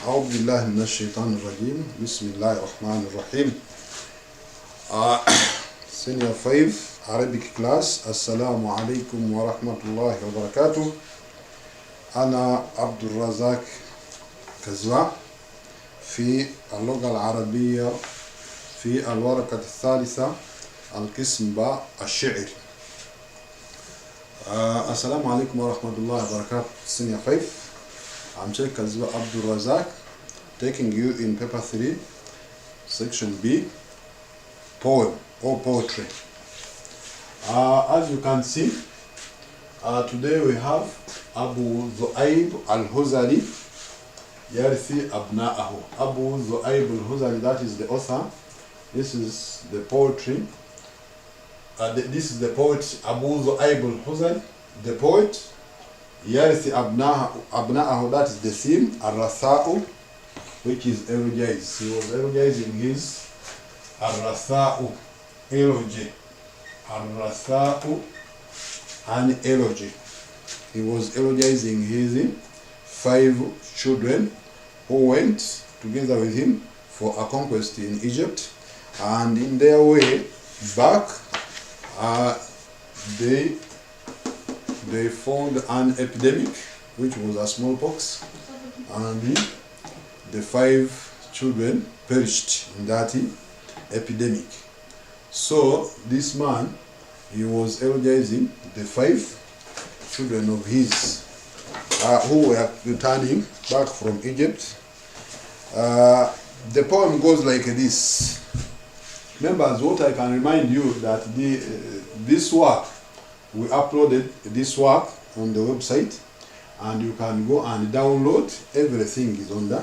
أعوذ بالله من الشيطان الرجيم. بسم الله الرحمن الرحيم. Senior 5 Arabic class. السلام عليكم ورحمة الله وبركاته. أنا عبد الرزاق كزوع في اللغة العربية في الورقة الثالثة القسم باء الشعر. السلام عليكم ورحمة الله وبركاته. Senior 5. I'm Sheikh Kazwa Abdul Razak, taking you in paper 3, section B, poem or poetry. As you can see, today we have Abu Zu'ayb al-Huzali, Yarthi Abna'ahu. Abu Zu'ayb al-Huzali, that is the author. This is the poetry. This is the poet Abu Zu'ayb al-Huzali, the poet. Yarthi Abna'ahu, that is the theme. Ar-Ratha'u, which is elogies. He was elogizing his Ar-Ratha'u, elegy. Ar-Ratha'u, an elegy. He was elogizing his 5 children who went together with him for a conquest in Egypt, and in their way back, they found an epidemic, which was a smallpox, and the 5 children perished in that epidemic. So this man, he was elogizing the 5 children of his who were returning back from Egypt. The poem goes like this. Members, what I can remind you that this work, we uploaded this work on the website, and you can go and download. Everything is on the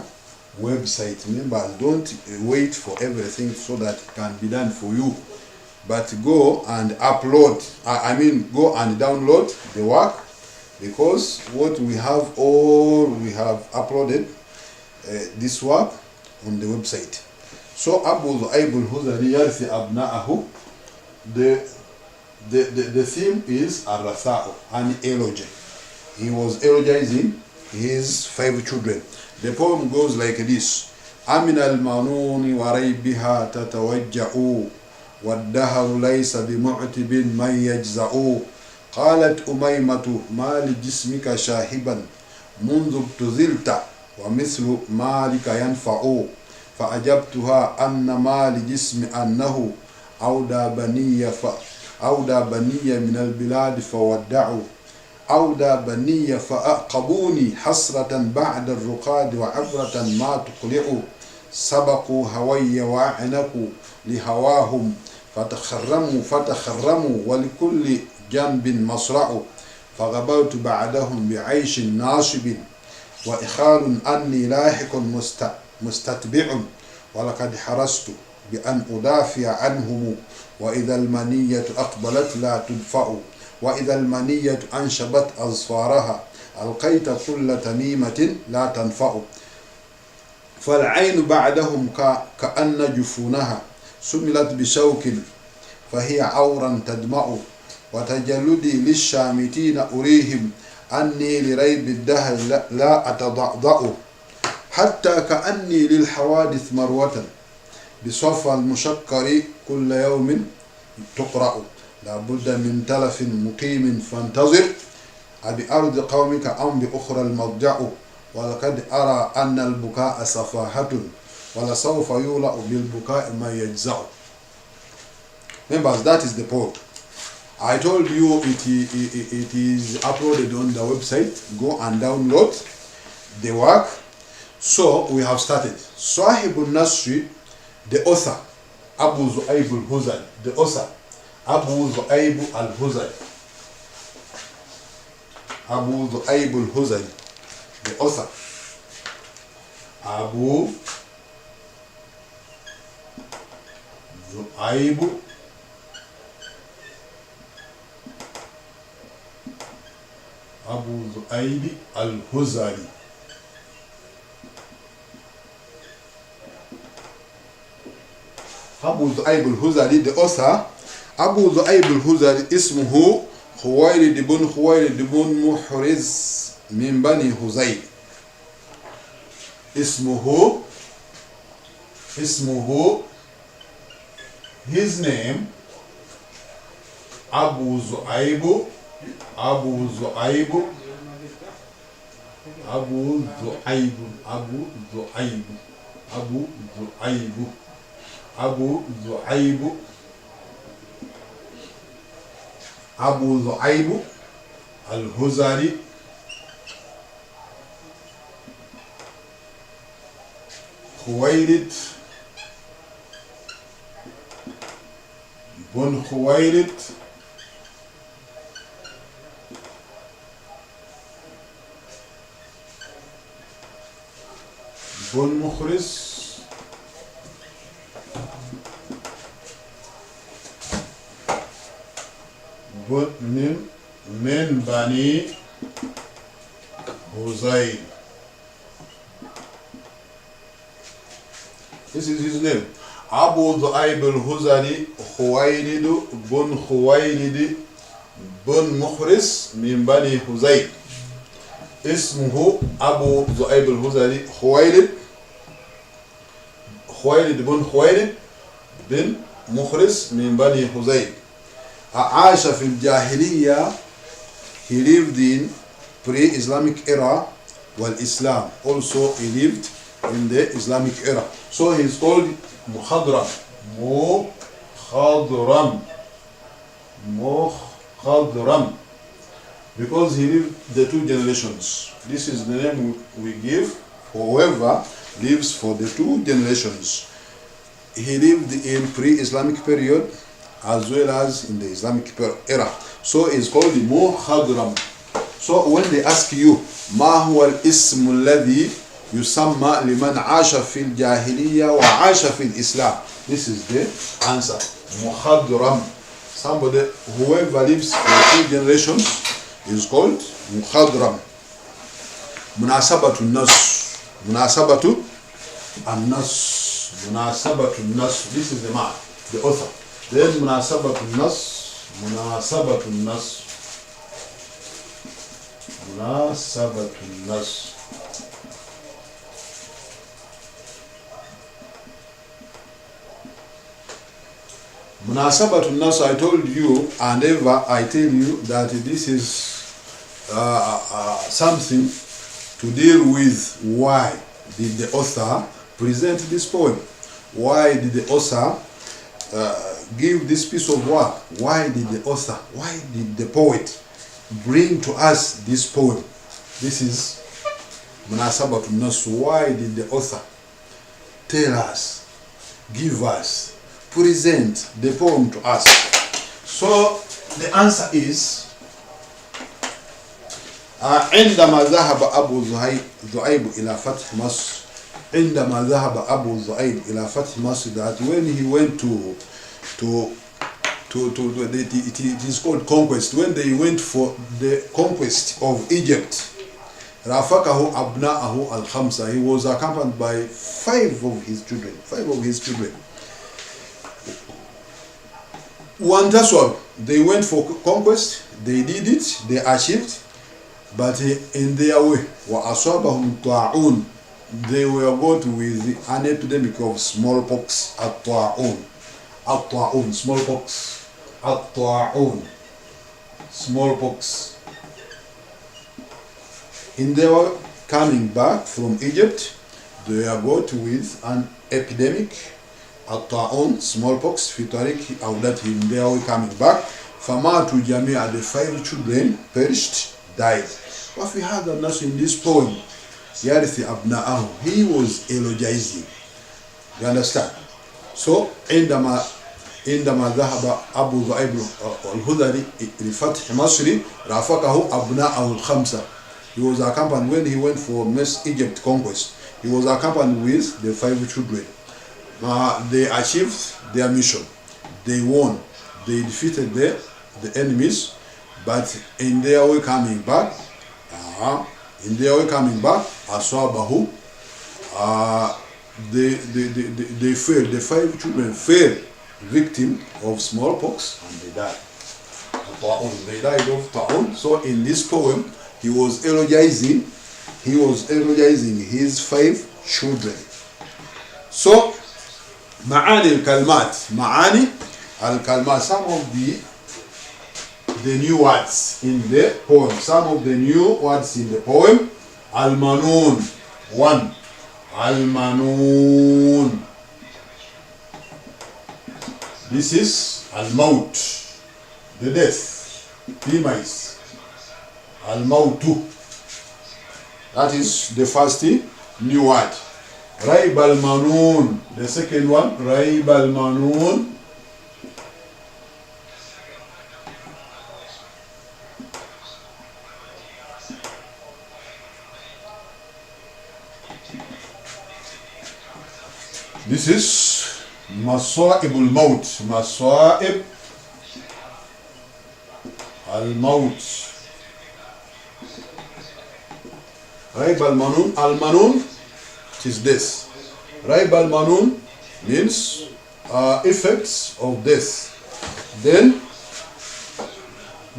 website. Members, don't wait for everything so that it can be done for you, but go and upload, go and download the work, because what we have uploaded this work on the website. So Abu Zu'ayb al-Huzali Yarthi Abna'ahu, the theme is Ar-Ratha'u, an elegy. He was elogizing his 5 children. The poem goes like this. أَمِنَ الْمَنُونِ وَرَيْبِهَا تَتَوَجَّعُ وَالدَّهَرُ لَيْسَ بِمُعْتِبٍ مَنْ يَجْزَعُ قالت أميمة ما لجسمك شاهبا منذ ابتذلت ومثل مالك ينفع فأجبتها أن ما لجسم أنه أودى بني من البلاد فودعوا أودى بني فأعقبوني حسرة بعد الرقاد وعبرة ما تقلع سبقوا هوي وأعنقوا لهواهم فتخرموا ولكل جنب مصرع فغبرت بعدهم بعيش ناصب وإخال أني لاحق مستتبع ولقد حرصت بأن أدافع عنهم وإذا المنية أقبلت لا تدفع وإذا المنية أنشبت أظفارها ألقيت كل تميمة لا تنفع فالعين بعدهم كأن جفونها سملت بشوك فهي عورا تدمع وتجلدي للشامتين أريهم أني لريب الدهر لا أتضعضع حتى كأني للحوادث مروة بصفى المشكر كل يوم تقرأ لا بد من تلف مقيم فانتظر أبأرض قومك أم بأخرى المضجع ولقد أرى أن البكاء سفاهة ولسوف يولأ بالبكاء ما يجزع. Members, that is the poem. I told you it is uploaded on the website. Go and download the work. So we have started. Sahib al-Nasri, the author, Abu Zu'ayb al-Huzali, the author, Abu Zu'ayb al-Huzali. Abu Zu'ayb al-Huzali, the author, Abu Zu'ayb al-Huzali. Abu Zu'ayb al-Huzali, the author. Abu Zu'ayb al-Huzali ismuhu Khuwaylid ibn Muhriz min Bani Huzayl. اسمه his name Abu Zu'ayb Abu Zu'ayb Abu Zu'ayb Abu Zu'ayb Abu Zu'ayb Abu Zu'ayb Abu Zu'ayb al-Huzali Khuwaylid بن خويلد بن مخرس من بني هذيل. This is his name. Abu Zu'ayb al-Huzali Khuwaylid bun Khuwaylid bun Mukhris min Bani Huzayl. اسمه أبو ذؤيب الهذلي خويلد بن خويلد بن مخرس من بني هذيل. عاش في الجاهلية. He lived in pre-Islamic era والإسلام. Also he lived in the Islamic era. So he is called مخضرم. مخضرم because he lived the two generations. This is the name we give for whoever lives for the two generations. He lived in pre-Islamic period as well as in the Islamic era. So it's called مخضرم. So when they ask you ما هو الاسم الذي يسمى لمن عاش في الجاهلية وعاش في الإسلام, this is the answer. مخضرم. Somebody, whoever lives for two generations is called مخضرم. مناسبة النص. This is the man, the author. Then مناسبة النص. Munasabatun Nas, I told you, and ever I tell you that this is something to deal with. Why did the author present this poem? Why did the author give this piece of work? Why did the poet bring to us this poem? This is Munasabatun Nas. Why did the author tell us, give us, present the poem to us? So the answer is عندما ذهب أبو ذؤيب إلى فتح مصر. عندما ذهب أبو ذؤيب إلى فتح مصر, that when he went to it is called conquest, when they went for the conquest of Egypt, رافقه أبناءه الخمسة, he was accompanied by five of his children. وانتصروا, they went for conquest, they did it, they achieved, but in their way وأصابهم طاعون, they were got with an epidemic of smallpox. الطاعون, smallpox. In their coming back from Egypt, they were got with an epidemic, الطاعون, smallpox, في طريق عودتهم, they were coming back. فماتوا جميعا, the five children perished, died. وفي هذا النص, in this poem, يرث أبناءه, he was eulogizing. You understand? So عندما ذهب أبو ذؤيب الهذلي لفتح مصر رافقه أبناءه الخمسة. He was accompanied, when he went for Egypt conquest, he was accompanied with the five children. They achieved their mission. They won. They defeated the enemies. But in their way coming back, أصابه, they fell. The five children fell victim of smallpox and they died. They died of ta'un. So in this poem, he was eulogizing his five children. So معاني الكلمات, معاني الكلمات, some of the new words in the poem. Some of the new words in the poem. Al-Manun. 1. Al-Manun. This is Al-Maut, the death. Demise. Al-Mautu. That is the first new word. Raib al-Manun. The second one. Raib al-Manun. This is Masa'ib al-Maut. Masa'ib al-Maut. Raib al-Manun. Al-Manun, it is this. Raib al-Manun means effects of this. Then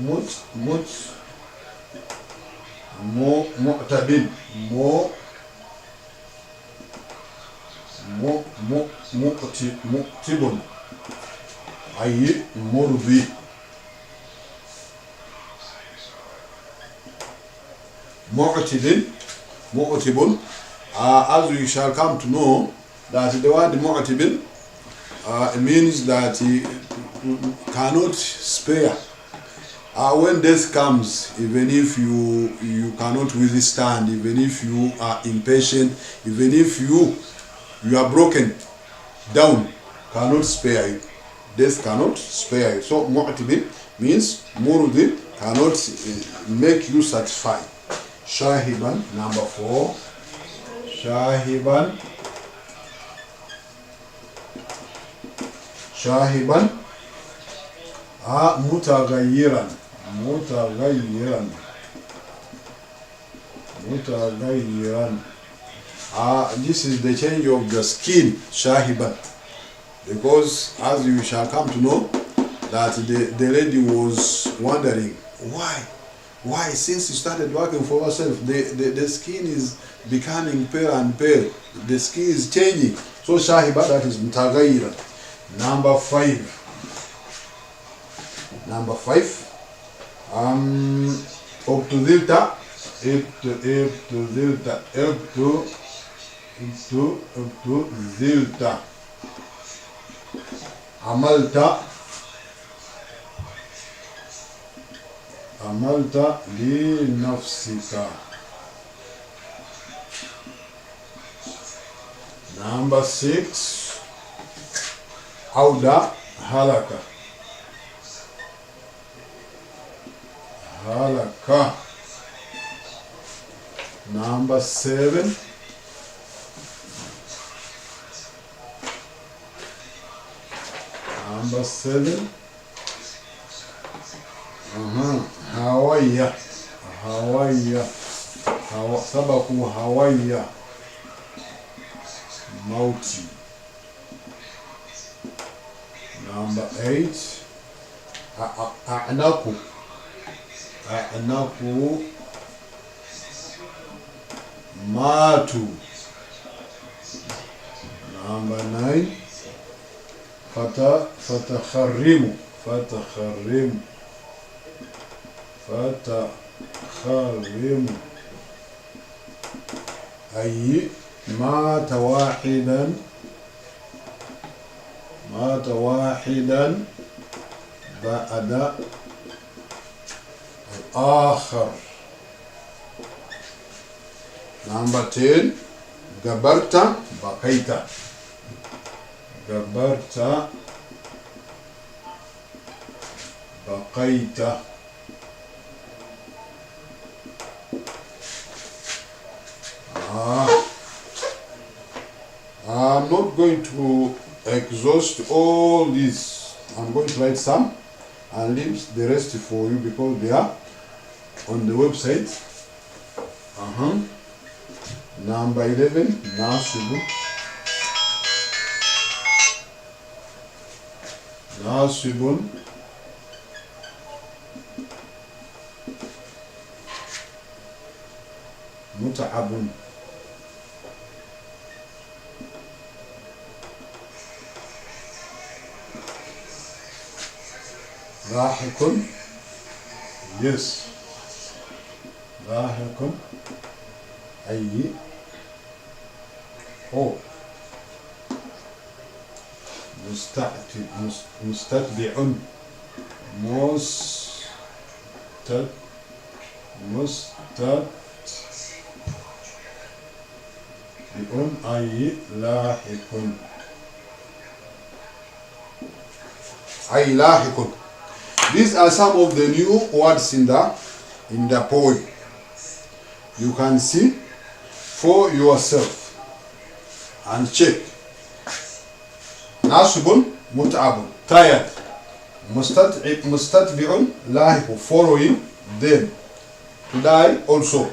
mu'tabin. مؤتب أي مرضي. مؤتب, as we shall come to know that the word mu'tibin means that he cannot spare. When death comes, even if you cannot withstand, even if you are impatient, even if you are broken down, cannot spare you. Death cannot spare you. So mu'tibin means murdi, cannot make you satisfied. Shahiban, number 4. Shahiban. Shahiban. Mutaghayyiran. Mutaghayyiran. Mutaghayyiran. This is the change of the skin, shahiban, because as you shall come to know that the lady was wondering why since you started working for yourself the skin is becoming pale and pale, the skin is changing. So shahiba, that is mutaghayyira. Number 5. Ubtudilta. Ubtudilta. عملت لنفسك. Number 6. عودة هلك. Number 7. هوايا. سبقوا هوايا. موتي. Number 8. أعناقو. ماتوا. Number 9. فتخرموا. أي مات واحدا بعد الآخر. Number 10. جبرت بقيت. I'm not going to exhaust all these. I'm going to write some and leave the rest for you because they are on the website. Number 11. ناصب متعب. لاحق. Yes. لاحق أي هو مستتبع أي لاحق. أي لاحق. These are some of the new words in the poem. You can see for yourself and check. Nasibun mut'abun, tired. Mustatbi'un lahiqu, following them. To die also.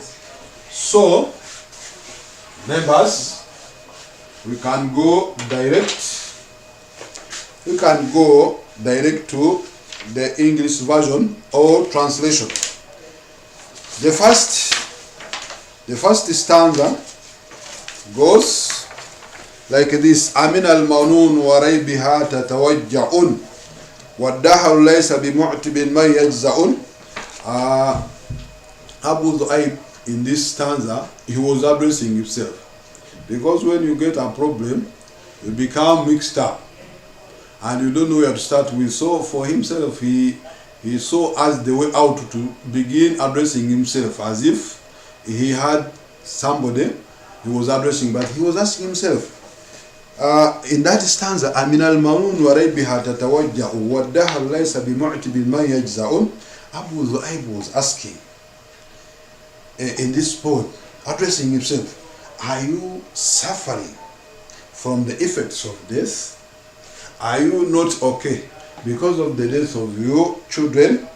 So, members, we can go direct. We can go direct to the English version or translation. The first stanza goes like this: أمن المنون وريبها تتوجعون والدهر ليس بمعتب من يجزعون. Abu Dhu'ayb, in this stanza, he was addressing himself, because when you get a problem, you become mixed up and you don't know where to start with. So for himself, he saw as the way out to begin addressing himself, as if he had somebody he was addressing, but he was asking himself. In that stanza, أمن المنون وريبها تتوجع والدهر ليس بمعتب من يجزعون, Abu Dhu'ayb was asking in this poem, addressing himself, are you suffering from the effects of death? Are you not okay because of the death of your children?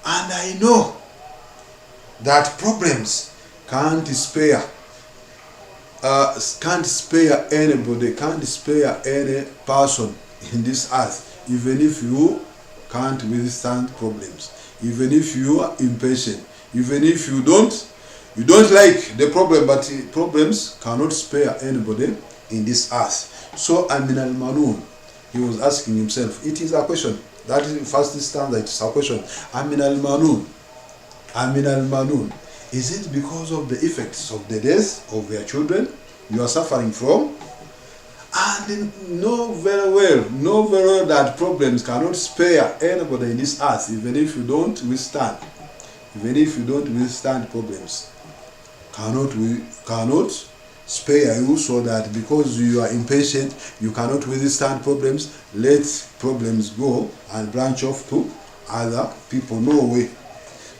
And I know that problems can't spare anybody, can't spare any person in this earth, even if you can't withstand problems, even if you are impatient, even if you don't like the problem, but problems cannot spare anybody in this earth. So Amin al-Manun, he was asking himself, it is a question. That is the first stanza, it's a question. Amin al-Manun, is it because of the effects of the death of their children you are suffering from? And know very well that problems cannot spare anybody in this earth, even if you don't withstand. Even if you don't withstand problems, cannot spare you, so that because you are impatient, you cannot withstand problems, let problems go and branch off to other people. No way.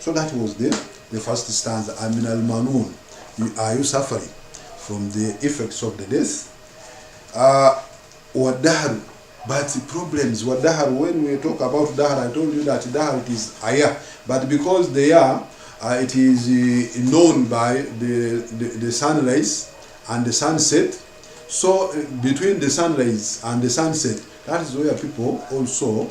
So that was the first stanza. Amin al-Manun, are you suffering from the effects of the death? Wadahr, but problems, wadahr, when we talk about dahr, I told you that dahr it is ayah, but because they are, it is known by the sunrise and the sunset. So between the sunrise and the sunset, that is where people also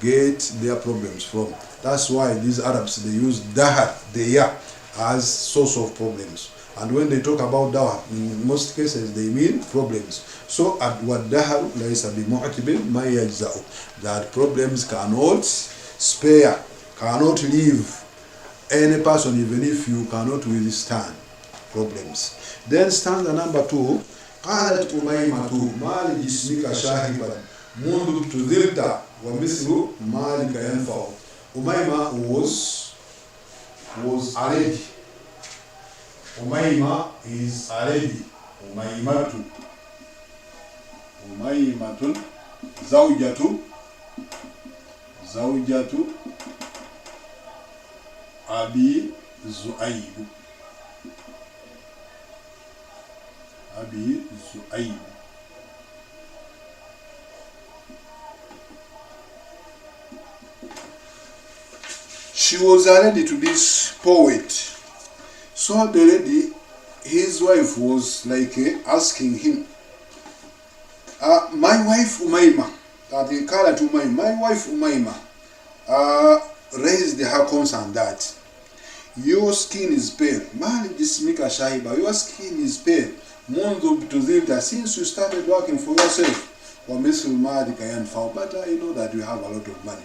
get their problems from. That's why these Arabs, they use dahr, the year, as source of problems. And when they talk about dahr, in most cases they mean problems. So وَالدَّهَرُ لَيْسَ بِمُعْتِبٍ مَا يَجْزَعُ, that problems cannot spare, cannot leave any person, even if you cannot withstand problems. Then stanza number 2, قالت أميمة ما لجسمك شاهبا منذ ابتذلت ومثل مالك ينفع. Umayma was a lady. Umayma is a lady. Umaymatun zawjatu Abi Zu'ayb. She was a lady to this poet. So the lady, his wife, was like asking him, my wife Umayma, my wife Umayma raised her concern that your skin is pale. Your skin is pale. Since you started working for yourself. But I know that you have a lot of money.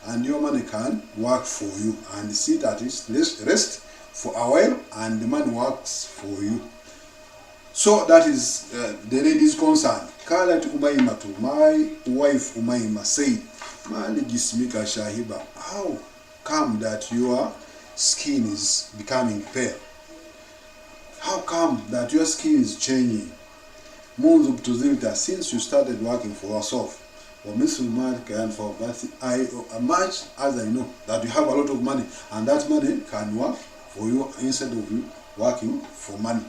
and your money can work for you, and sit at rest for a while, and the money works for you. So that is the lady's concern. Qalat Umaymatu, my wife Umayma said, Mali jismika shahiba, how come that your skin is becoming pale? How come that your skin is changing? Munzu btuzimta, since you started working for yourself. Or Mr. Mad can for, but I much as I know that you have a lot of money, and that money can work for you instead of you working for money.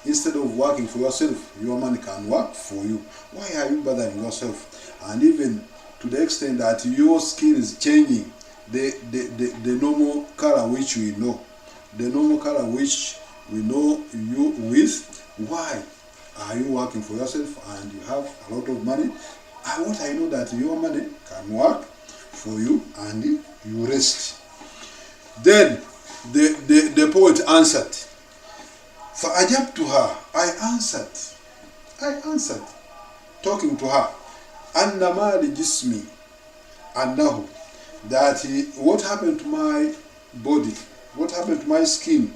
Instead of working for yourself, your money can work for you. Why are you bothering yourself? And even to the extent that your skin is changing the normal color which we know. The normal color which we know you with. Why are you working for yourself and you have a lot of money? What I know that your money can work for you and you rest. Then the poet answered, فَأَجَبْتُهَا, I answered, talking to her, أَنَّ مَا لِجِسْمِي أَنَّهُ, that what happened to my body, what happened to my skin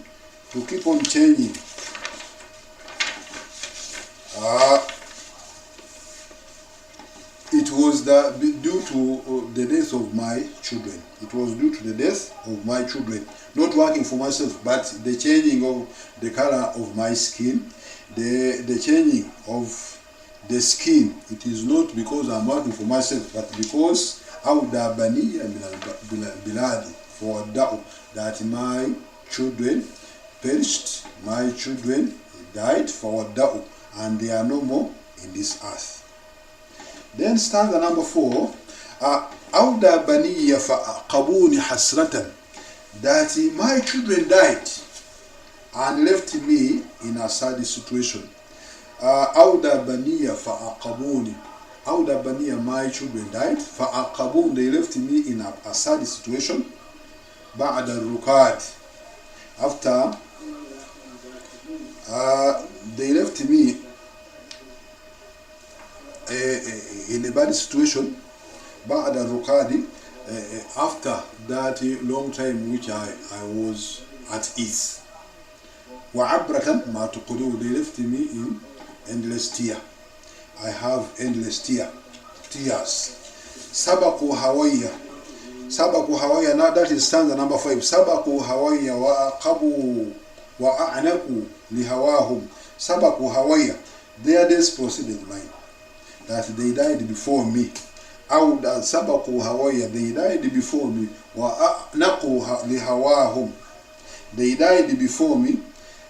to keep on changing, it was due to the death of my children. It was due to the death of my children. Not working for myself, but the changing of the color of my skin, the changing of the skin. It is not because I'm working for myself, but because Awda Baniya Biladi, for that my children perished, my children died for Da'u, and they are no more in this earth. Then stanza number 4, Awda Baniya Fa'aqabuni Hasratan, that my children died and left me in a sad situation. Awda Baniya Fa'aqabuni, Awda Baniya, my children died, Fa'aqabun, they left me in a sad situation. Ba'da Rukad, after they left me in a bad situation. Ba'da Rukadi, after that long time which I was at ease. Wa'abratan ma tuqulu, they left me in endless tear. I have endless tears. Sabaku Hawaya, now that is stanza number 5. Sabaku Hawaya wa aqabu wa a'naku lihawahum. Sabaku Hawaya, their days proceeded mine, that they died before me. Sabaku Hawaya, they died before me. Wa a'naku lihawahum, they died before me.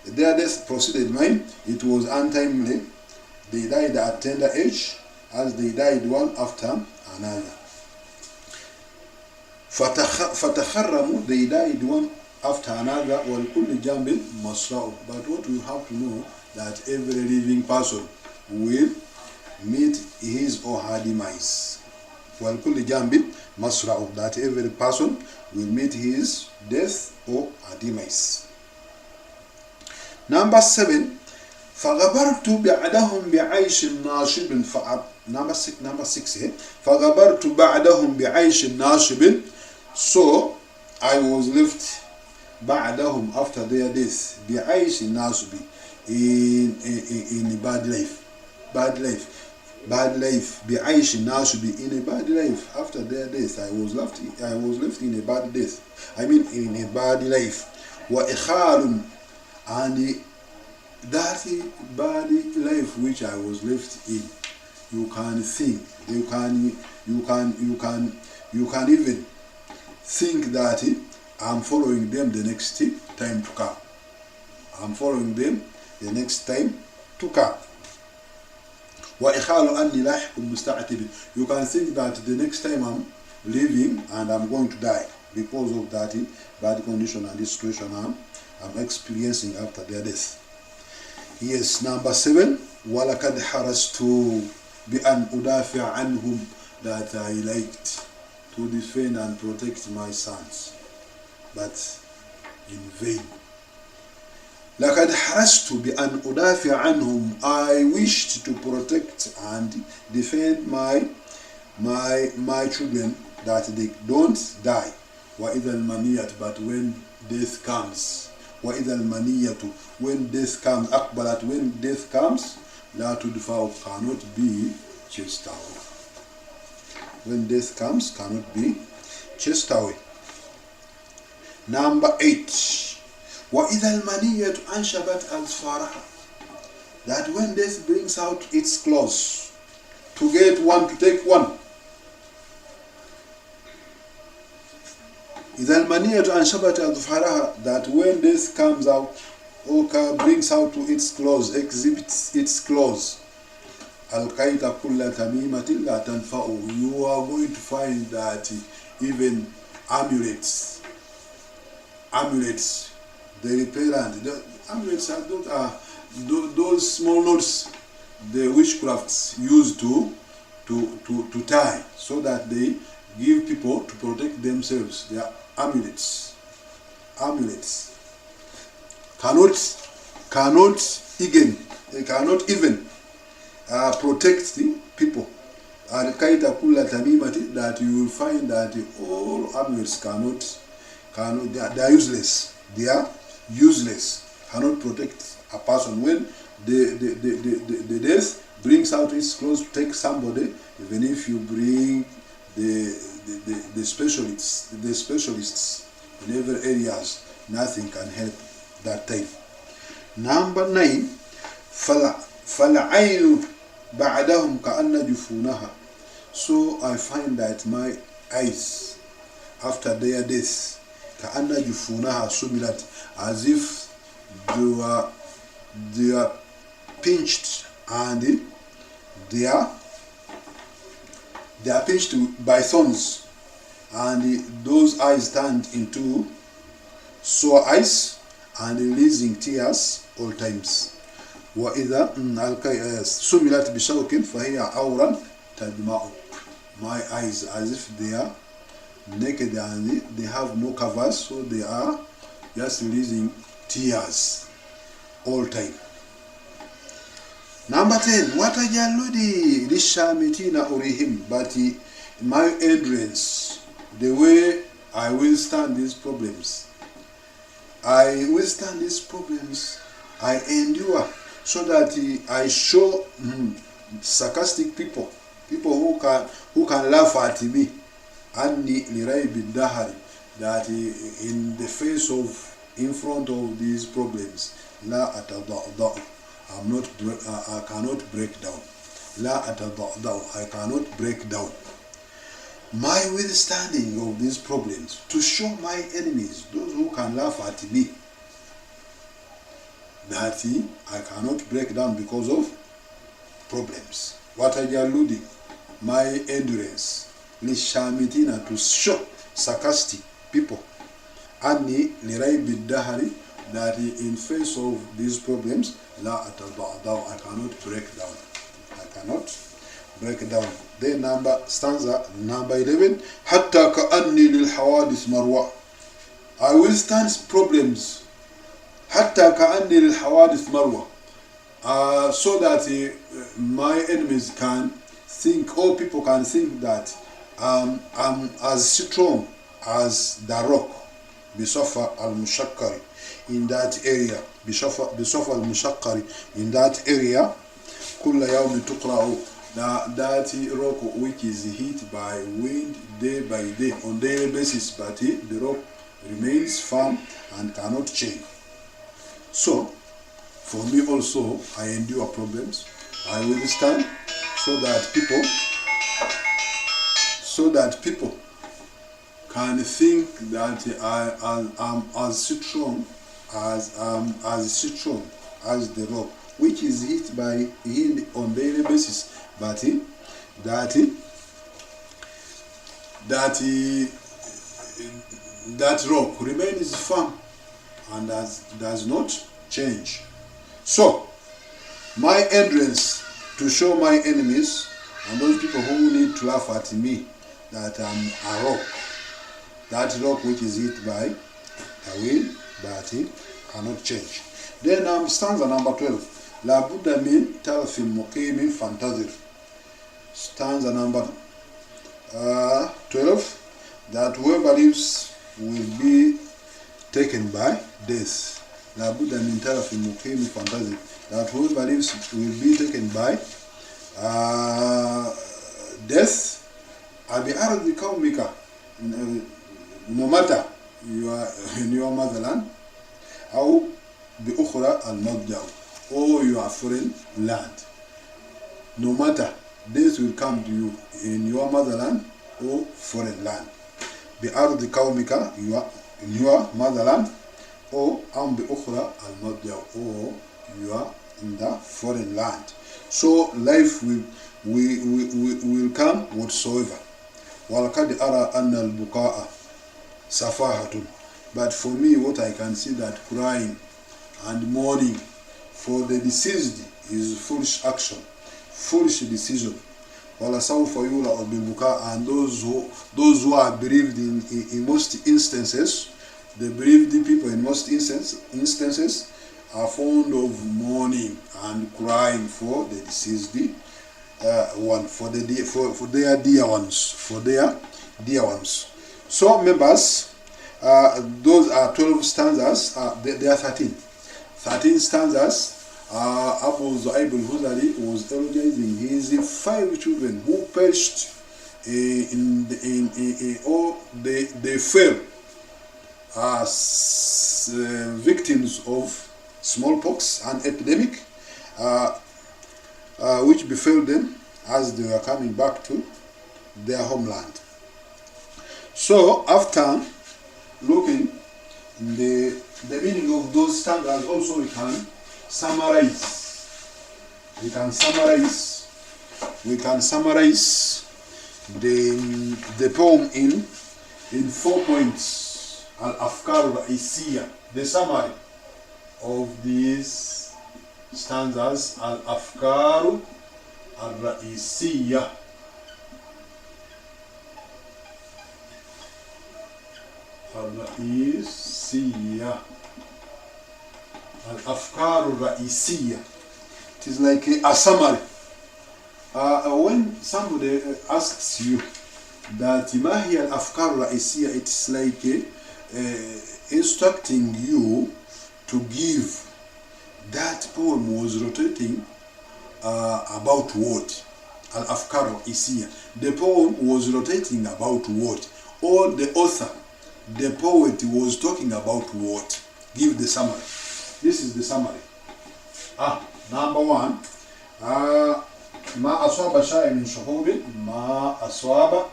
Their days proceeded mine. It was untimely. They died at tender age, as they died one after another. Fatakharramu, they died one after another. Walkulli jambin masra'u. But what we have to know, that every living person will meet his or her demise. Walkulli jambin masra'u, that every person will meet his death or her demise. Number 7, فغبرت بعدهم بعيش ناشب. Number 6 فغبرت بعدهم بعيش ناشب. So I was left بعدهم, after their death, بعيش ناشب, in a bad life, بعيش ناشب, in a bad life. After their death, I was left in a bad death, in a bad life. وإخال, and that bad life which I was left in, you can think, you can even think that I'm following them the next time to come. I'm following them the next time to come. وإخال أني لاحق مستعتب, you can think that the next time I'm living and I'm going to die because of that bad condition and this situation I'm experiencing after their death. Yes, number 7, وَلَقَدْ حَرَسْتُ بِأَنْ أُدَافِعَ عَنْهُمْ, that I liked to defend and protect my sons, but in vain. لَقَدْ حَرَسْتُ بِأَنْ أُدَافِعَ عَنْهُمْ, I wished to protect and defend my children that they don't die. وَإِذَا الْمَنِيَّةُ, but when death comes, وَإِذَا الْمَنِيَّةُ, when death comes, أقبلت, when death comes, لا تدفع, cannot be chased away. When death comes, cannot be chased away. Number 8. وَإِذَا الْمَنِيَّةُ أَنْشَبَتْ أَظْفَارَهَا, that when death brings out its claws to get one, to take one. إِذَا الْمَنِيَّةُ أَنْشَبَتْ أَظْفَارَهَا, that when death comes out or brings out to its claws, exhibits its claws, أَلْقَيْتَ كُلَّ تَمِيمَةٍ لَا تَنْفَعُ, you are going to find that even amulets, the repellent, the amulets are those small knots the witchcrafts use to tie, so that they give people to protect themselves. They are amulets. Cannot even protect the people. Al-Qaeda kulla tamimati, that you will find that all amulets cannot, they are useless. They are useless. Cannot protect a person. When the death brings out its claws to take somebody, even if you bring the specialists in every areas, nothing can help that time. Number 9. فَالْعَيْنُ بَعْدَهُمْ كَأَنَّ جُفُونَهَا, so I find that my eyes after their death, كَأَنَّ جُفُونَهَا سُمِلَتْ, as if they are pinched, and they are pinched by thorns, and those eyes turned into sore eyes and releasing tears all times. وإذا سُمِلَتْ بِشَوْكٍ فَهِيَ عَوْرًا تَدْمَعُ, my eyes as if they are naked and they have no covers, so they are just releasing tears all time. Number 10. وَتَجَلُّدِي لِلشَّامِتِينَ أُرِيهِمْ, but my endurance, the way I will stand these problems, I endure, so that I show sarcastic people who can laugh at me, anni liraybi dahari, that in the face of, in front of these problems, la atada'da'u, I cannot break down. La atada'da'u, I cannot break down. My withstanding of these problems, to show my enemies, those who can laugh at me, that I cannot break down because of problems. What I alluding, my endurance, lishamitina, to show sarcastic people, anni liraybi dahari, that in face of these problems, la atada'daw, I cannot break down. I cannot break down. Then stanza number 11, hatta ka'anni lil hawadith marwa, I will stand problems, hatta ka'anni lil hawadith marwa, so that my enemies can think, or people can think that I'm as strong as the rock, bisafa al-mushakkari, in that area, bisafa al-mushakkari, in that area, kulla yawmi tuqra'u, that rock which is hit by wind day by day, on daily basis, but the rock remains firm and cannot change. So, for me also, I endure problems. I withstand, so that people can think that I am as strong as the rock, which is hit by wind on daily basis, but that rock remains firm and does not change. So, my endurance, to show my enemies and those people who need to laugh at me, that I'm a rock, that rock which is hit by a wind, but it cannot change. Then stanza number 12, La Buddha min talfin muqimin fantazir. Stanza number 12, that whoever lives will be taken by death. لابد من طرف مقيم فانتازي, that whoever lives will be taken by death. بأرض قومك, no matter you are in your motherland, أو بأخرى المضجع, or your foreign land. No matter, death will come to you in your motherland or foreign land. بأرض قومك, you are in your motherland, or أم بأخرى المضجع, or you are in the foreign land. So life will come whatsoever. وَلَقَدْ أَرَى أَنَّ الْبُكَاءَ سَفَاهَةٌ. But for me, what I can see, that crying and mourning for the deceased is foolish action, foolish decision. وَلَسَوْفَ يُولَعُ بِالْبُكَاء. And those who are bereaved in most instances, the bereaved people in most instances are fond of mourning and crying for the deceased one, for their dear ones. So members, those are 12 stanzas. There are 13 stanzas. Abu Zu'ayb al-Huzali was eulogizing his 5 children who perished or they fell as victims of smallpox and epidemic, which befell them as they were coming back to their homeland. So after looking the meaning of those stanzas, also we can summarize the poem in 4 points. Al-Afkar al-Ra'isiyya, the summary of these stanzas. Al-Afkar al-Ra'isiyya. Al-Ra'isiyya. Al-Afkar al-Ra'isiyya. It is like a summary. When somebody asks you that ما هي الأفكار الرئيسية, it's like instructing you to give. That poem was rotating about what? Al-Afkar al-Ra'isiyya. The poem was rotating about what? Or the author, the poet, was talking about what? Give the summary. This is the summary. Number 1. ما أصاب شاعر من شهوب, ما أصاب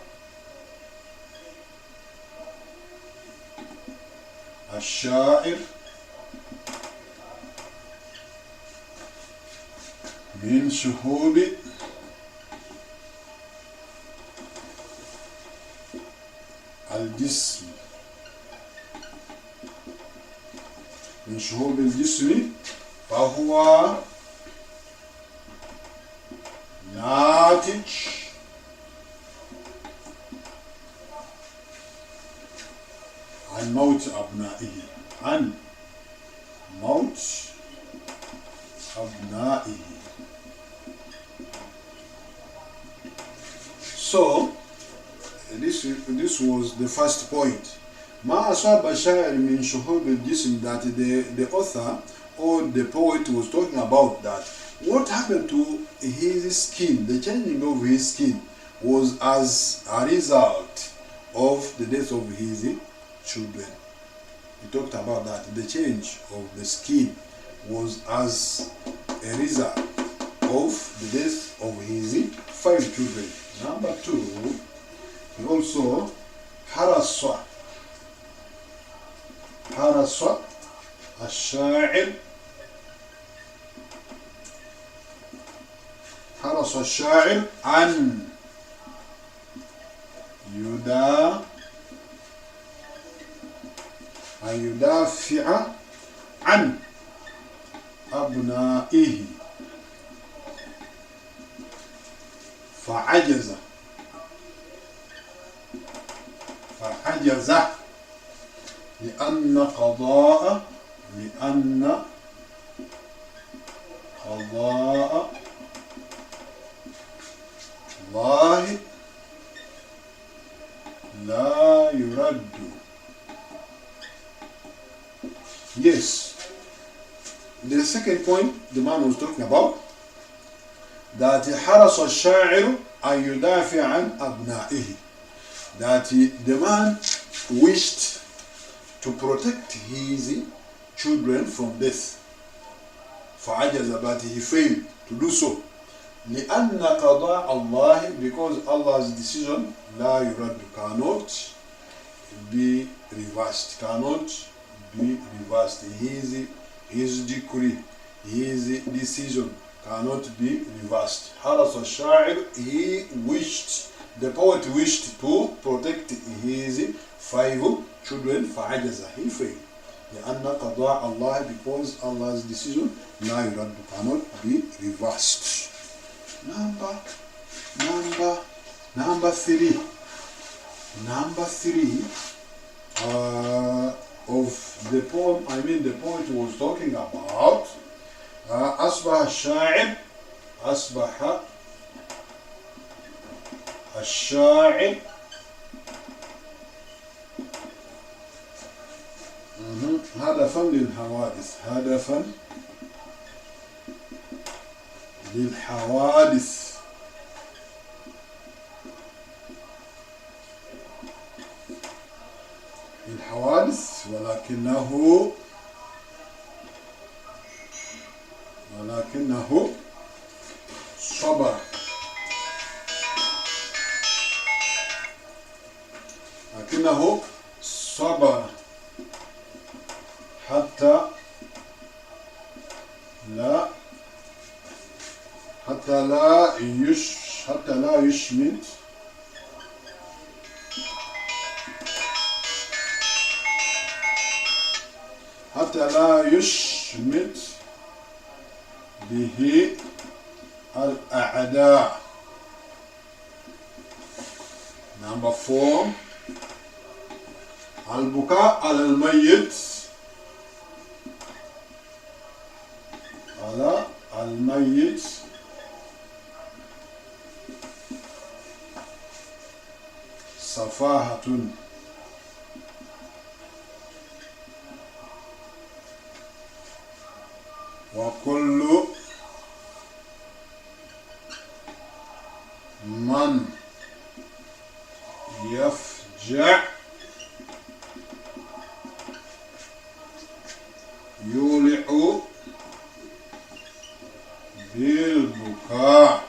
الشاعر من شهوب الجسم, من شهوب الجسم, فهو ناتج عن موت أبنائه, عن موت أبنائه. So this was the first point. ما أصاب الشاعر من شهوب الجسم, that the author or the poet was talking about that what happened to his skin, the changing of his skin, was as a result of the death of his children. He talked about that. The change of the skin was as a result of the death of his 5 children. Number 2, he also حرص الشاعر حرص الشاعر أن يدافع عن أبنائه, فعجز لأن قضاء الله second point the man was talking about, that حرص الشاعر أن يدافع عن أبنائه, that the man wished to protect his children from death. فعجز, but he failed to do so. لأن قضاء الله, because Allah's decision لا يرد, cannot be reversed, his decree, his decision cannot be reversed. حرص الشاعر, he wished, the poet wished to protect his 5 children. فعجز, he failed. لأن قضاء الله, because Allah's decision لا يرد, cannot be reversed. Number 3 of the poem, the poet was talking about أصبح الشاعر هدفا للحوادث، ولكنه صبر حتى لا يشمت به الأعداء. Number 4 البكاء على الميت، سفاهة، وكل من يفجع يولع بالبكاء.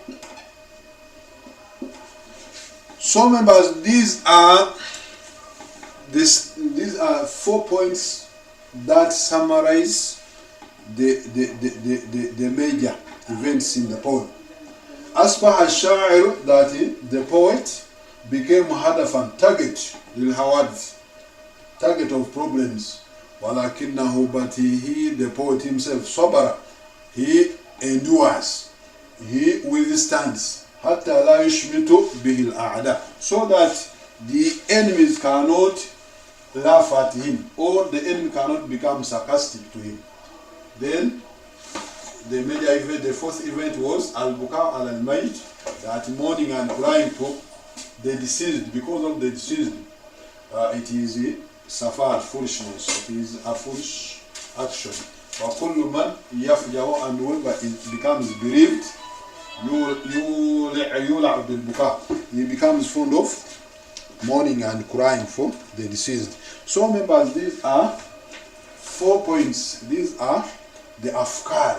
So members, these are 4 points that summarize the major events in the poem. أصبح الشاعر, that the poet became هدفا, target للحوادث, target of problems. ولكنه, but he, the poet himself, صبر, he endures, he withstands, حتى لا يشمت به الأعداء, so that the enemies cannot laugh at him, or the enemy cannot become sarcastic to him. Then the major event, the fourth event was al-buka al-mayt, that mourning and crying for the deceased. Because of the deceased, it is safar, foolishness, it is a foolish action. وَكُلُّ مَنْ يَفْجَوَ, and whoever it becomes bereaved, يُولَعُ بِالْبُكَاء, he becomes fond of mourning and crying for the deceased. So members, these are 4 points. These are the afkar,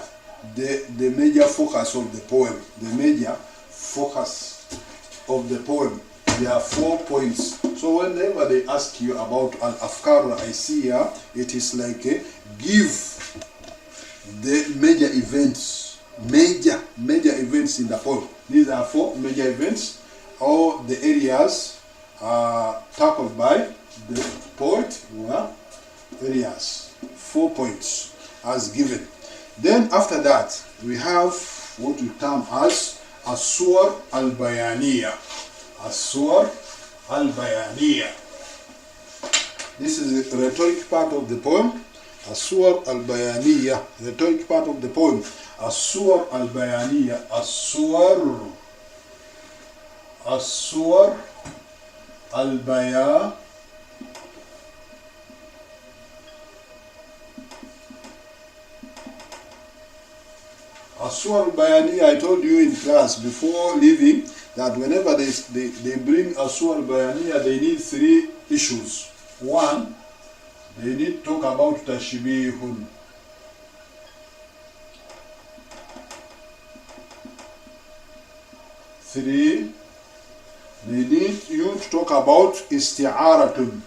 the major focus of the poem. The major focus of the poem. There are 4 points. So whenever they ask you about an afkar I see here, it is like give the major events in the poem. These are 4 major events, or the areas tackled by the poet were areas. 4 points as given. Then after that we have what we term as as-suwar al-bayaniya. As-suwar al-bayaniya. This is the rhetoric part of the poem. As-suwar al-bayaniya, rhetoric part of the poem. As-suwar al-bayaniya. As-suwar al-bayan, As-Suwar al-Bayaniya, I told you in class before leaving that whenever they bring As-Suwar al-Bayaniya, they need 3 issues. 1, they need to talk about Tashbihun. 3, they need you to talk about Isti'aratun.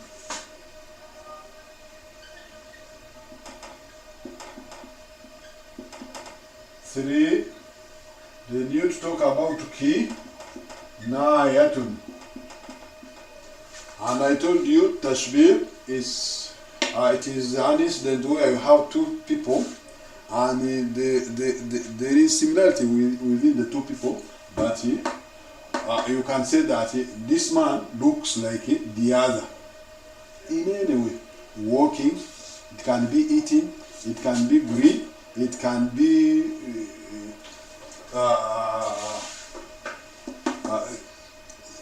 3, they need to talk about Kinayatun. And I told you Tashbih is it is an incident where you have 2 people and there is similarity within the 2 people, but you can say that this man looks like the other in any way. Walking, it can be eating, it can be green, it can be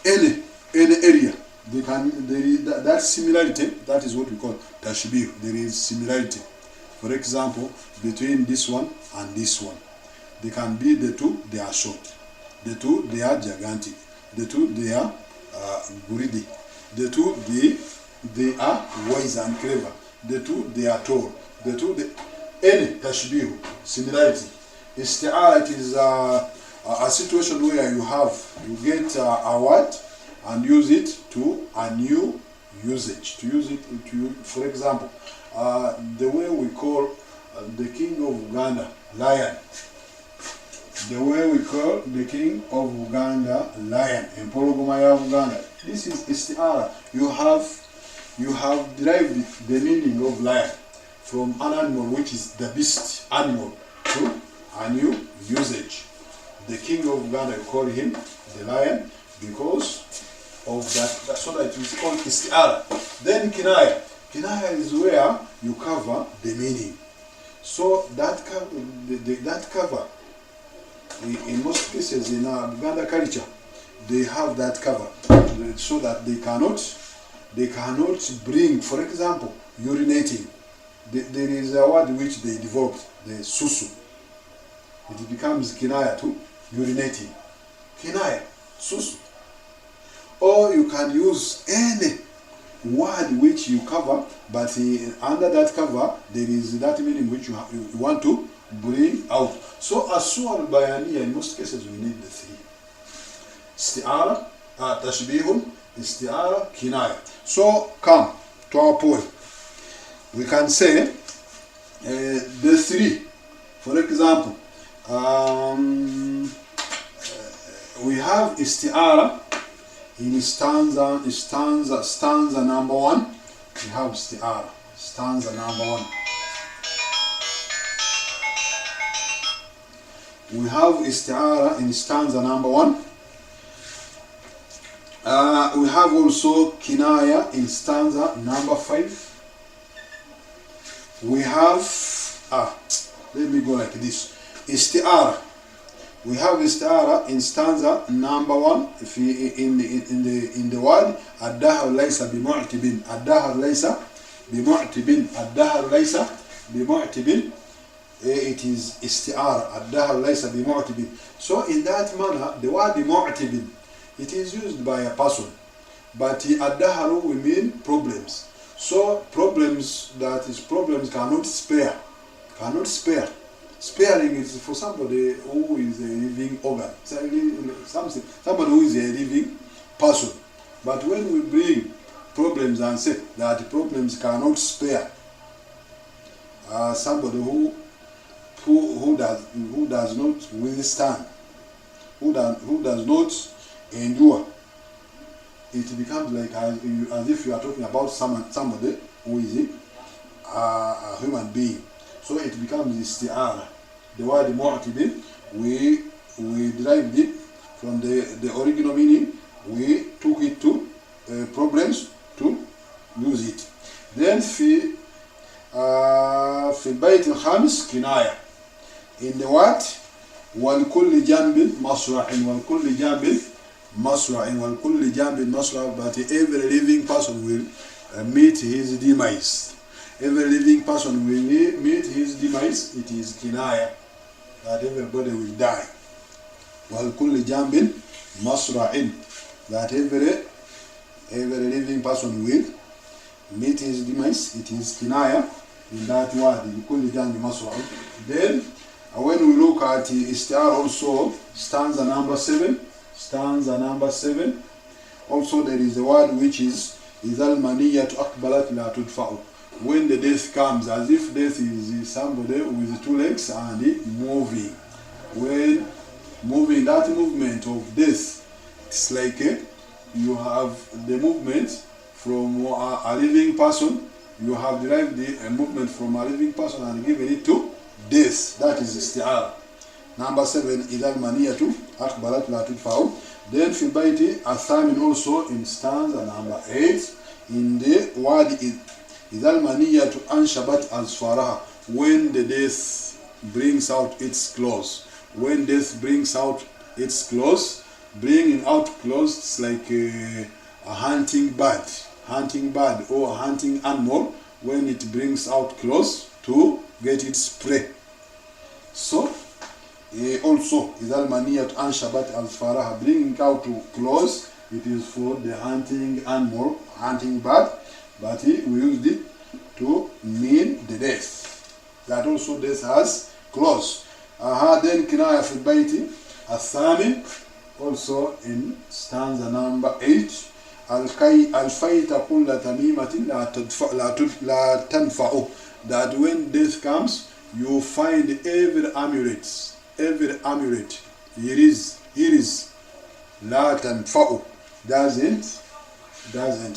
any area. There is that similarity. That is what we call tashbih. There is similarity. For example, between this one and this one, they can be the 2. They are short. The 2 they are gigantic. The 2 they are greedy. The 2 they are wise and clever. The 2 they are tall. The 2 any tashbih, similarity. Isti'ara, it is a situation where you get a word and use it to a new usage. To use it for example, the way we call the king of Uganda lion. The way we call the king of Uganda lion, Empologoma ya Uganda. This is isti'ara. You have derived the meaning of lion from an animal which is the beast animal to a new usage. The king of Uganda, you call him the lion because of that, so that it is called isti'ara. Then kinaya. Kinaya is where you cover the meaning. So that cover, in most cases in Uganda culture, they have that cover so that they cannot bring, for example, urinating. There is a word which they developed, the susu. It becomes kinaya to urinating. Kinaya, susu. Or you can use any word which you cover, but under that cover there is that meaning which you want to bring out. So As-Suwar al-Bayaniya, in most cases we need the 3. Isti'ara, Tashbihun, Isti'ara, Kinaya. So come to our point. We can say the 3. For example, we have Isti'ara in stanza number 1. We have Isti'ara, stanza number 1. We have Isti'ara in stanza number 1. We have also Kinaya in stanza number 5. We have, let me go like this. Isti'ara. We have Isti'ara in stanza number 1. If in the word Ad-Dahr laysa bimu'tibin. Ad-Dahr laysa bimu'tibin. Ad-Dahr laysa bimu'tibin. It is Isti'ara. Ad-Dahr laysa bimu'tibin. So in that manner, the word bimu'tibin, it is used by a person, but Ad-Dahr will mean problems. So problems cannot spare. Sparing is for somebody who is a living organ, somebody who is a living person. But when we bring problems and say that problems cannot spare, somebody who does not withstand, who does not endure, it becomes like as if you are talking about somebody who is a human being. So it becomes Isti'ara. The word Mu'tibin, we derived it from the original meaning. We took it to problems to use it. Then في البيت الخامس كناية. In the what? والكل جنب مصرع والكل جنب مصرع والكل جنب مصرع. But every living person will meet his demise. Every living person will meet his demise. It is kinaya. that everybody will die. وَالْكُلِّ جَنْبٍ مَصْرَعٍ, that every living person will meet his demise. It is kinaya in that word, لِكُلِّ جَنْبٍ مَصْرَعٍ. Then when we look at isti'ara also, stanza number 7, also there is a word which is إِذَا الْمَنِيَّةُ أَقْبَلَتْ لَا تُدْفَعُ. When the death comes, as if death is somebody with two legs and moving. When moving, that movement of death, it's like you have the movement from a living person. You have derived the movement from a living person and given it to death. That is isti'ara. Number 7, إِذَا الْمَنِيَّةُ أَقْبَلَتْ لَا تُدْفَعُ. Then في البيت الثامن also in stanza number 8, in the word إِذَا الْمَنِيَّةُ أَنْشَبَتْ أَزْفَارَهَا. When the death brings out its claws. When death brings out its claws, bringing out claws, it's like a hunting bird or a hunting animal when it brings out claws to get its prey. So also إِذَا الْمَنِيَّةُ أَنْشَبَتْ أَزْفَارَهَا, bringing out claws, it is for the hunting animal, hunting bird, but we used it to mean the death. That also death has claws. Then kinaya fi bayti الثامن, also in stanza number 8, الفيت كل تميمة لا تنفع. That when death comes, you find every amulet, here is لا تنفع, doesn't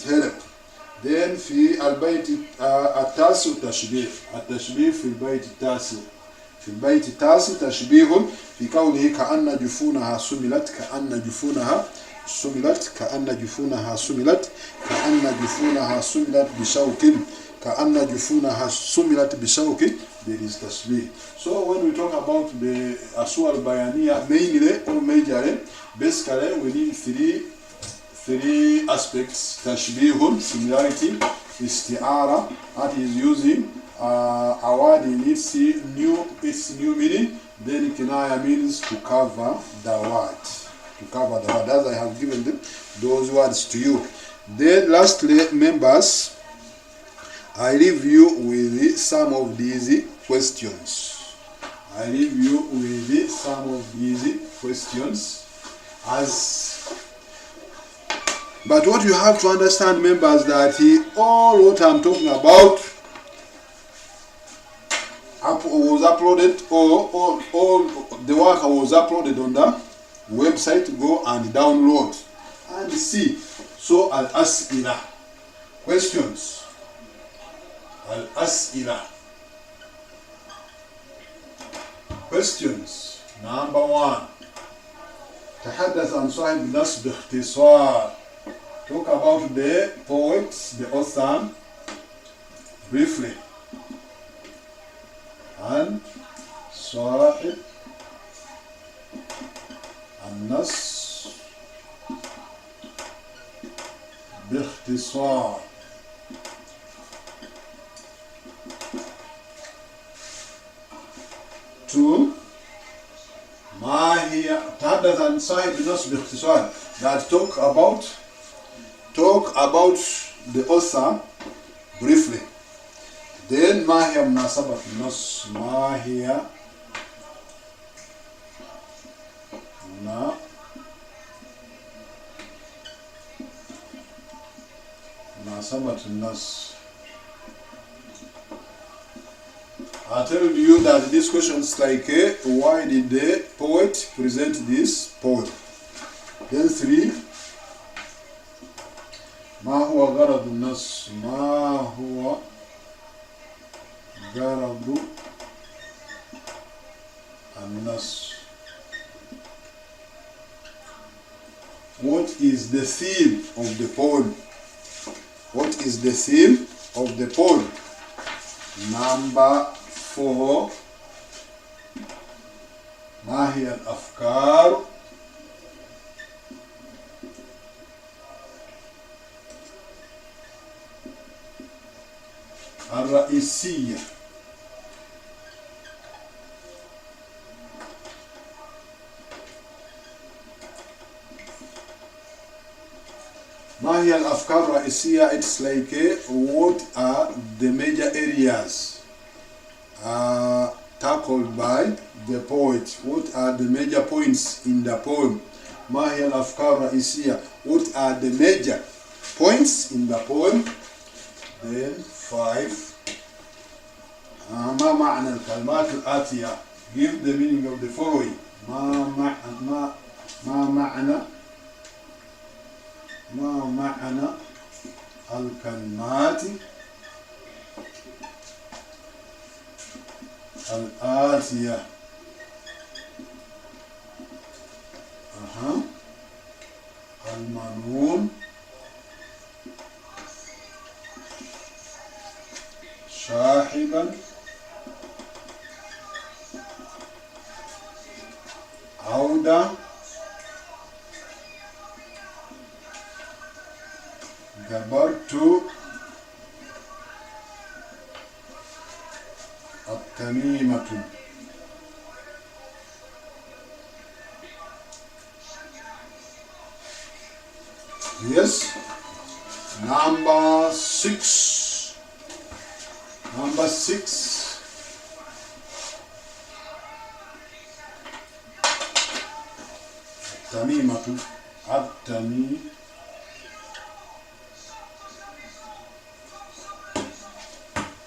help. Then في البيت التاسع تشبيه في البيت التاسع. في البيت التاسع تشبيه في قوله كأن جفونها سملت بشوك. There is tashbih. So when we talk about the aswal bayaniya, mainly or majorly, basically we need three aspects: tashbihun, similarity; isti'ara, that is using a word in its new meaning; then kinaya means to cover the word. As I have given those words to you. Then lastly, members, I leave you with some of these questions. But what you have to understand, members, that all what I'm talking about was uploaded, or all the work was uploaded on the website. Go and download and see. So al-as'ila, questions. Al-as'ila, questions. Number 1, تحدث عن صاحب النص باختصار. Talk about the poet, the author, briefly. And صاحب النص باختصار. Two, ما هي تحدث عن صاحب النص باختصار, that talk about the author briefly. Then ما هي مناسبة النص, ما هي مناسبة النص. I told you that this question is like, why did the poet present this poem? Then 3, ما هو غرض النص, ما هو غرض النص. What is the theme of the poem? Number 4, ما هي الأفكار الرئيسية ما هي الأفكار الرئيسية? It's like what are the major areas tackled by the poet? What are the major points in the poem? ما هي الأفكار الرئيسية? What are the major points in the poem? Then 5. ما معنى الكلمات الآتية? Give the meaning of the following. ما معنى الكلمات الآتية؟ المنون، شاحبا، عودة، جبرت، التميمة. Yes. Number 6. Number 6. التميمة.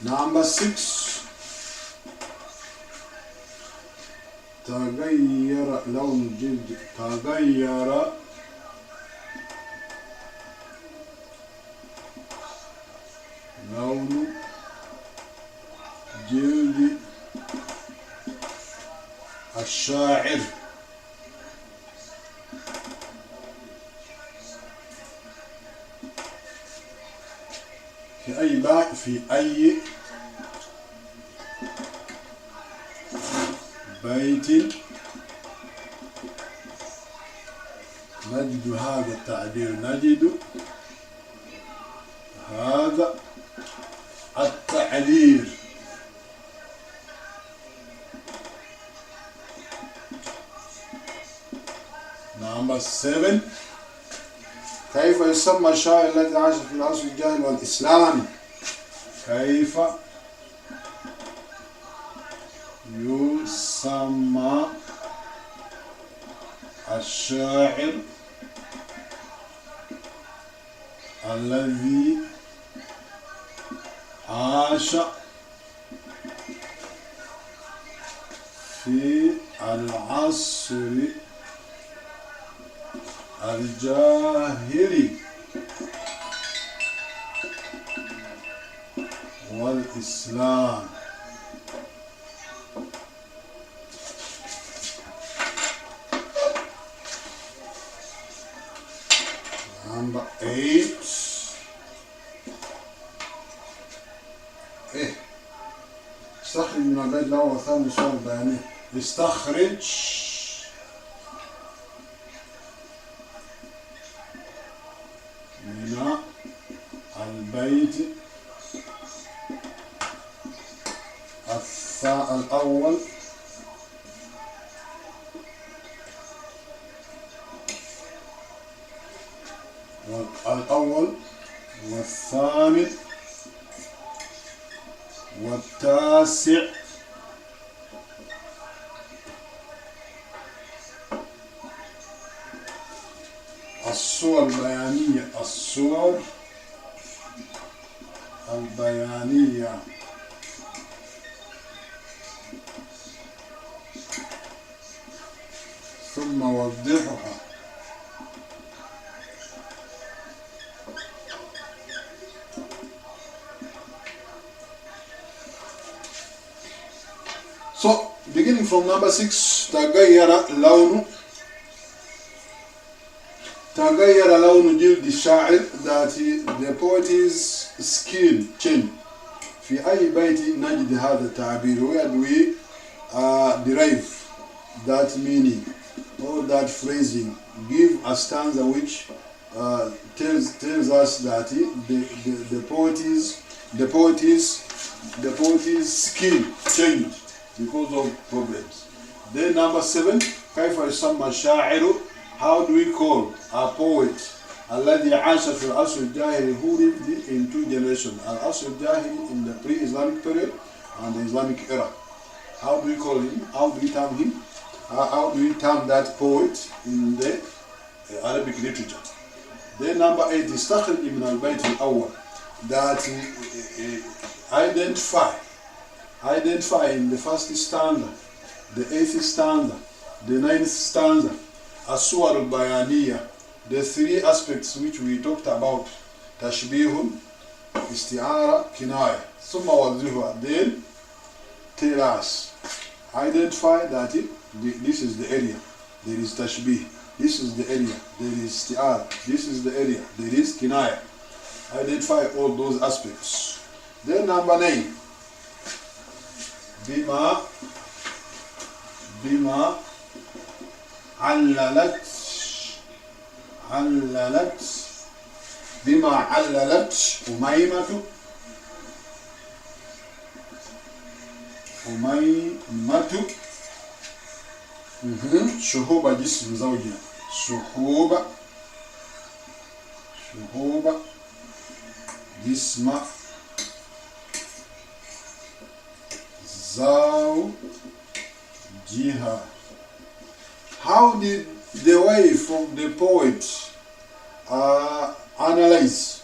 Number 6. تغير لون الجلد. تغير لون جلد الشاعر. في أي بيت نجد هذا التعبير؟ نجد هذا التعبير. Number 7. كيف يسمى الشاعر الذي عاش في العصر الجاهلي والإسلامي؟ كيف يسمى الشاعر الذي عاش في العصر الجاهلي والإسلام؟ Number 8. استخرج من البيت الأول والثاني الصور البيانية. استخرج من البيت الأول والثامن والتاسع الصور البيانية. الصور البيانية. ثم وضحها. So, beginning from number 6, تغير لون جلد الشاعر. that the poet's skin changed. في أي بيت نجد هذا التعبير؟ where do we derive that meaning or that phrasing? Give a stanza which tells us that the poet's skin changed because of problems. Then number 7, كيف يسمى الشاعر? How do we call a poet? الذي عاش في العصر الجاهلي, who lived in 2 generations, العصر الجاهلي in the pre-Islamic period and the Islamic era. How do we call him? How do we term him? How do we term that poet in the Arabic literature? Then number 8 is استخرج من البيت الأول, that identify in the first stanza, the 8th stanza, the 9th stanza, الصور البيانية, the 3 aspects which we talked about, تشبيه, استعارة, كناية, ثم وضحها. Then tell us, identify that this is the area, there is tashbih, this is the area, there is isti'ara, this is the area, there is kinaya. Identify all those aspects. Then number 9, bima allalat, bima allalat umaymatu شهوب جسم زوجها, شهوب جسم زوجها. How did the wife of the poet analyze?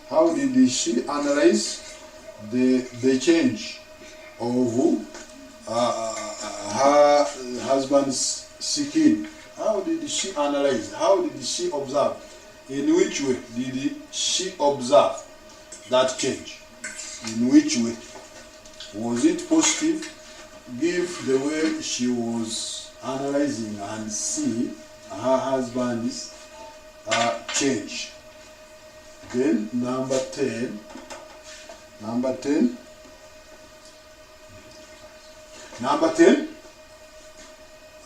How did she analyze the change of her husband's skin? How did she analyze? How did she observe? In which way did she observe that change? In which way? Was it positive? Give the way she was analyzing and see her husband's change. Then number 10.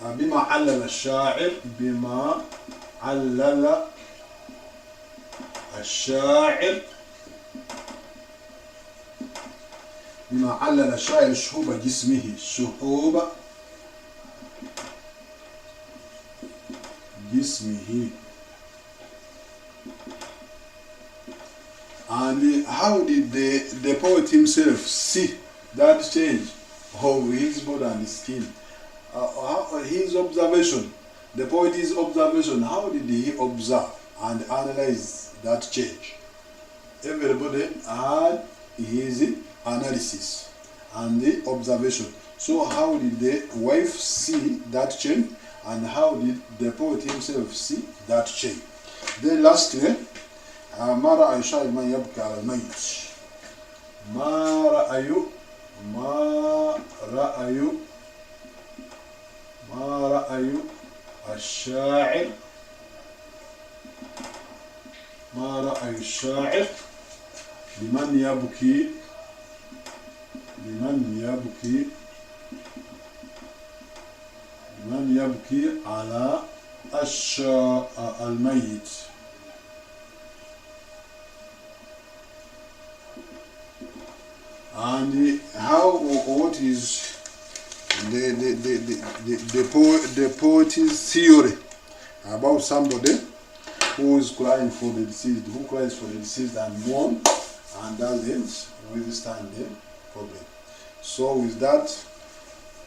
بما علل الشاعر, بما علل الشاعر, بما علل الشاعر شهوب جسمه, شهوب جسمه. And how did the poet himself see that change of his body and skin? His observation, the poet's observation, how did he observe and analyze that change? Everybody had his analysis and the observation. So how did the wife see that change, and how did the poet himself see that change? Then lastly, ما رأي شاعر من يبكي على الميت. ما رأي الشاعر, ما رأي الشاعر لمن يبكي على الميت. And what is the poet's theory about somebody who is crying for the deceased, who cries for the deceased and mourn and doesn't withstand the problem. So with that,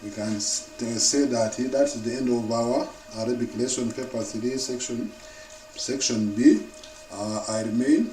we can say that that's the end of our Arabic lesson, paper 3, section B. I remain